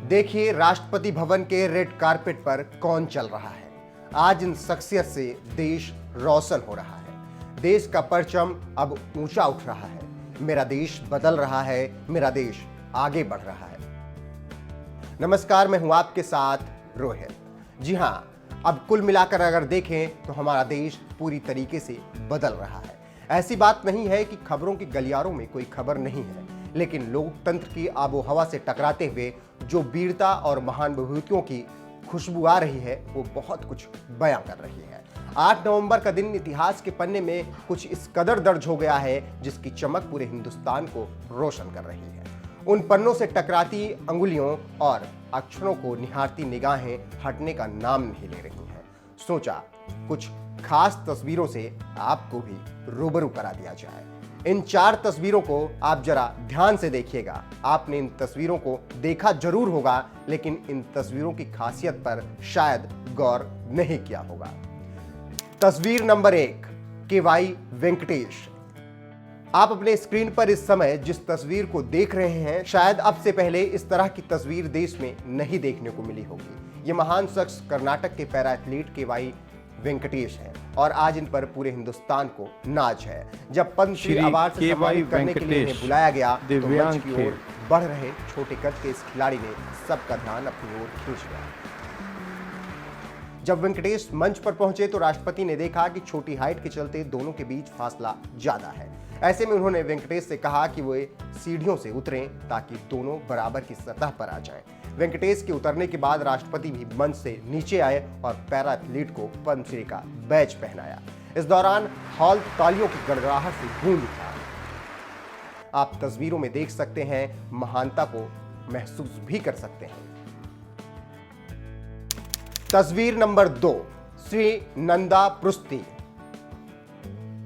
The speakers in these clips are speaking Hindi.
देखिए राष्ट्रपति भवन के रेड कारपेट पर कौन चल रहा है। आज इन शख्सियत से देश रोशन हो रहा है। देश का परचम अब ऊंचा उठ रहा है। मेरा देश बदल रहा है, मेरा देश आगे बढ़ रहा है। नमस्कार, मैं हूं आपके साथ रोहित। जी हां, अब कुल मिलाकर अगर देखें तो हमारा देश पूरी तरीके से बदल रहा है। ऐसी बात नहीं है कि खबरों के गलियारों में कोई खबर नहीं है, लेकिन लोकतंत्र की आबो हवा से टकराते हुए जो वीरता और महान विभूतियों की खुशबू आ रही है वो बहुत कुछ बयां कर रही है। 8 नवंबर का दिन इतिहास के पन्ने में कुछ इस कदर दर्ज हो गया है जिसकी चमक पूरे हिंदुस्तान को रोशन कर रही है। उन पन्नों से टकराती अंगुलियों और अक्षरों को निहारती निगाहें हटने का नाम नहीं ले रही हैं। सोचा कुछ खास तस्वीरों से आपको भी रूबरू करा दिया जाए। इन 4 तस्वीरों को आप जरा ध्यान से देखिएगा। आपने इन तस्वीरों को देखा जरूर होगा, लेकिन इन तस्वीरों की खासियत पर शायद गौर नहीं किया होगा। तस्वीर नंबर 1, केवाई वेंकटेश। आप अपने स्क्रीन पर इस समय जिस तस्वीर को देख रहे हैं, शायद अब से पहले इस तरह की तस्वीर देश में नहीं देखने को मिली होगी। ये महान शख्स कर्नाटक के पैरा एथलीट केवाई वेंकटेश हैं और आज इन पर पूरे हिंदुस्तान को नाज है। जब पद्मश्री अवार्ड से सम्मानित करने के लिए इन्हें बुलाया गया तो मंच की ओर बढ़ रहे छोटे कद के इस खिलाड़ी ने सबका ध्यान अपनी ओर खींच लिया। जब वेंकटेश मंच पर पहुंचे तो राष्ट्रपति ने देखा कि छोटी हाइट के चलते दोनों के बीच फासला ज्यादा है। ऐसे में उन्होंने वेंकटेश से कहा कि वे सीढ़ियों से उतरें ताकि दोनों बराबर की सतह पर आ जाएं। वेंकटेश के उतरने के बाद राष्ट्रपति भी मंच से नीचे आए और पैरा एथलीट को पद्मश्री का बैज पहनाया। इस दौरान हॉल तालियों की गड़गड़ाहट से गूंज उठा। आप तस्वीरों में देख सकते हैं, महानता को महसूस भी कर सकते हैं। तस्वीर नंबर 2, श्री नंदा पृथ्वी।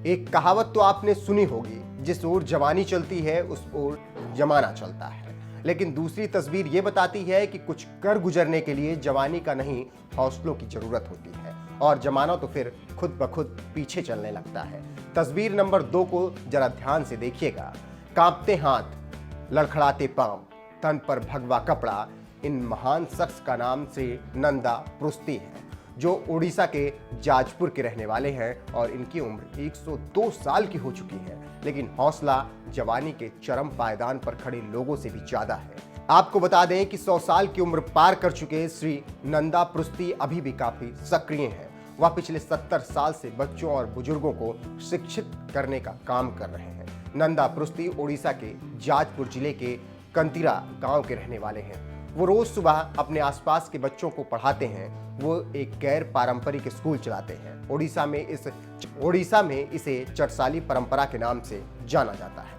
एक कहावत तो आपने सुनी होगी, जिस ओर जवानी चलती है उस ओर जमाना चलता है। लेकिन दूसरी तस्वीर ये बताती है कि कुछ कर गुजरने के लिए जवानी का नहीं, हौसलों की जरूरत होती है और जमाना तो फिर खुद ब खुद पीछे चलने लगता है। तस्वीर नंबर 2 को जरा ध्यान से देखिएगा। कांपते हाथ, लड़खड़ाते पांव, तन पर भगवा कपड़ा, इन महान शख्स का नाम श्री नंदा पृथ्वी है, जो उड़ीसा के जाजपुर के रहने वाले हैं और इनकी उम्र 102 साल की हो चुकी है, लेकिन हौसला जवानी के चरम पायदान पर खड़े लोगों से भी ज्यादा है। आपको बता दें कि 100 साल की उम्र पार कर चुके श्री नंदा पृथ्वी अभी भी काफी सक्रिय हैं। वह पिछले 70 साल से बच्चों और बुजुर्गों को शिक्षित करने का काम कर रहे हैं। नंदा पृथ्वी उड़ीसा के जाजपुर जिले के कंतिरा गांव के रहने वाले हैं। वो रोज सुबह अपने आसपास के बच्चों को पढ़ाते हैं। वो एक गैर पारंपरिक स्कूल चलाते हैं। ओडिशा में इसे चटसाली परंपरा के नाम से जाना जाता है।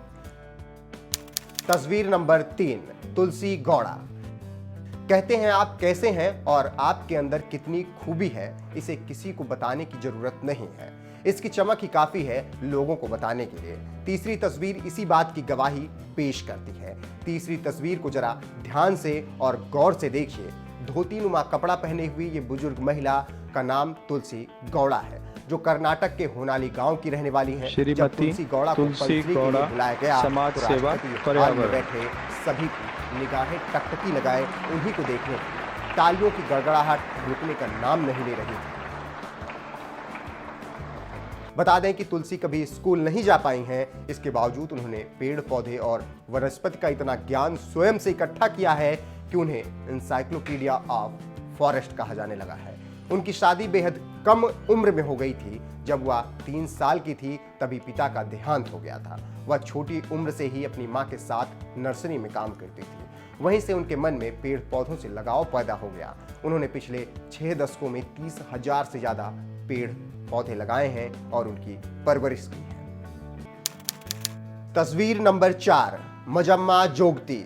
तस्वीर नंबर 3, तुलसी गौड़ा। कहते हैं आप कैसे हैं और आपके अंदर कितनी खूबी है, इसे किसी को बताने की जरूरत नहीं है। इसकी चमक ही काफी है लोगों को बताने के लिए। तीसरी तस्वीर इसी बात की गवाही पेश करती है। तीसरी तस्वीर को जरा ध्यान से और गौर से देखिए। धोती नुमा कपड़ा पहने हुई ये बुजुर्ग महिला का नाम तुलसी गौड़ा है, जो कर्नाटक के होनाली गांव की रहने वाली है। जब तुलसी गौड़ा को पद्मश्री के लिए बुलाया गया समाज तो सेवा हॉल में बैठे सभी की निगाहें टकटकी लगाए उन्हीं को देखने की। तालियों की गड़गड़ाहट रुकने का नाम नहीं ले रही थी। बता दें कि तुलसी कभी स्कूल नहीं जा पाई हैं, इसके बावजूद उन्होंने पेड़ पौधे और वनस्पति का इतना ज्ञान स्वयं से इकट्ठा किया है कि उन्हें एनसाइक्लोपीडिया ऑफ फॉरेस्ट कहा जाने लगा है। उनकी शादी बेहद कम उम्र में हो गई थी। जब वह 3 साल की थी तभी पिता का देहांत हो गया था। वह छोटी उम्र से ही अपनी मां के साथ नर्सरी में काम करती थी। वहीं से उनके मन में पेड़ पौधों से लगाव पैदा हो गया। उन्होंने पिछले 6 दशकों में 30,000 से ज्यादा पेड़ पौधे लगाए हैं और उनकी परवरिश की है। तस्वीर नंबर 4, मजम्मा जोगती।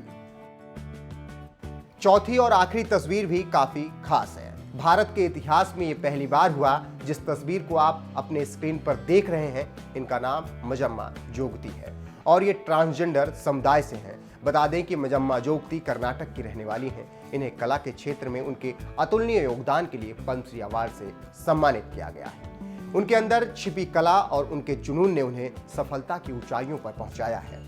चौथी और आखिरी तस्वीर भी काफी खास है। भारत के इतिहास में ये पहली बार हुआ जिस तस्वीर को आप अपने स्क्रीन पर देख रहे हैं। इनका नाम मजम्मा जोगती है और ये ट्रांसजेंडर समुदाय से हैं। बता दें कि मजम्मा जोगती कर्नाटक की रहने वाली हैं। इन्हें कला के क्षेत्र में उनके अतुलनीय योगदान के लिए पद्मश्री अवार्ड से सम्मानित किया गया है। उनके अंदर छिपी कला और उनके जुनून ने उन्हें सफलता की ऊंचाइयों पर पहुंचाया है।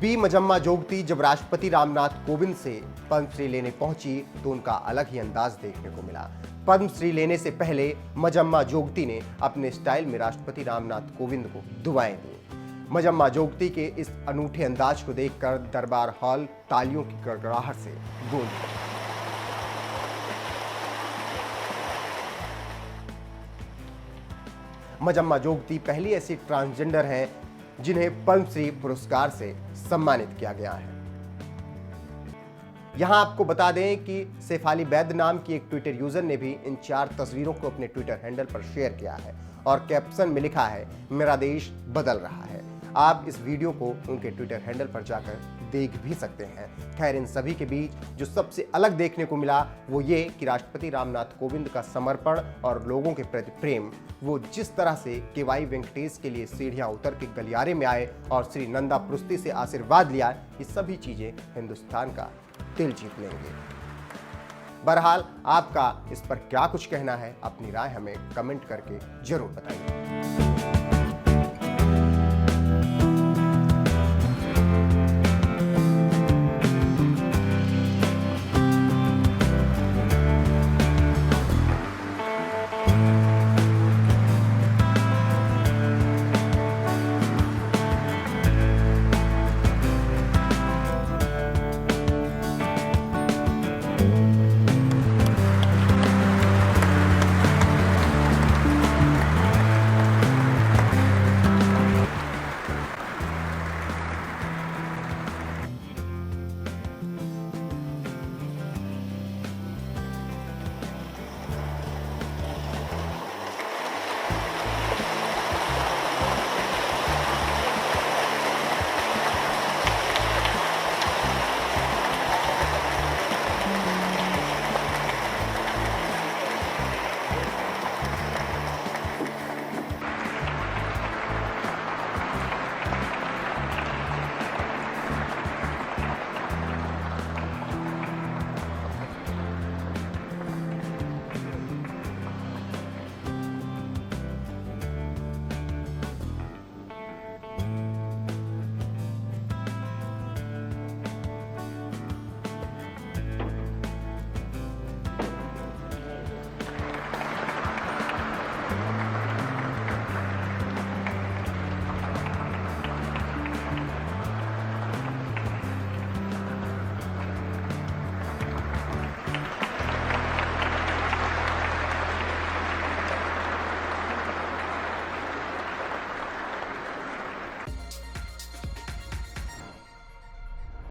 बी मजम्मा जोगती जब राष्ट्रपति रामनाथ कोविंद से पद्मश्री लेने पहुंची तो उनका अलग ही अंदाज देखने को मिला। पद्मश्री लेने से पहले मजम्मा जोगती ने अपने स्टाइल में राष्ट्रपति रामनाथ कोविंद को दुआएं दी। मजम्मा जोगती के इस अनूठे अंदाज को देखकर दरबार हॉल तालियों की गड़गड़ाहट से गूंज उठा। मजम्मा जोगती पहली ऐसी ट्रांसजेंडर हैं जिन्हें पद्मश्री पुरस्कार से सम्मानित किया गया है। यहां आपको बता दें कि शेफाली वैद्य नाम की एक ट्विटर यूजर ने भी इन 4 तस्वीरों को अपने ट्विटर हैंडल पर शेयर किया है और कैप्शन में लिखा है, मेरा देश बदल रहा है। आप इस वीडियो को उनके ट्विटर हैंडल पर जाकर देख भी सकते हैं। खैर, इन सभी के बीच जो सबसे अलग देखने को मिला वो ये कि राष्ट्रपति रामनाथ कोविंद का समर्पण और लोगों के प्रति प्रेम, वो जिस तरह से केवाई वेंकटेश के लिए सीढ़ियां उतर के गलियारे में आए और श्री नंदा पृथ्वी से आशीर्वाद लिया, ये सभी चीजें हिंदुस्तान का दिल जीत लेंगे। बहरहाल आपका इस पर क्या कुछ कहना है, अपनी राय हमें कमेंट करके जरूर बताइए।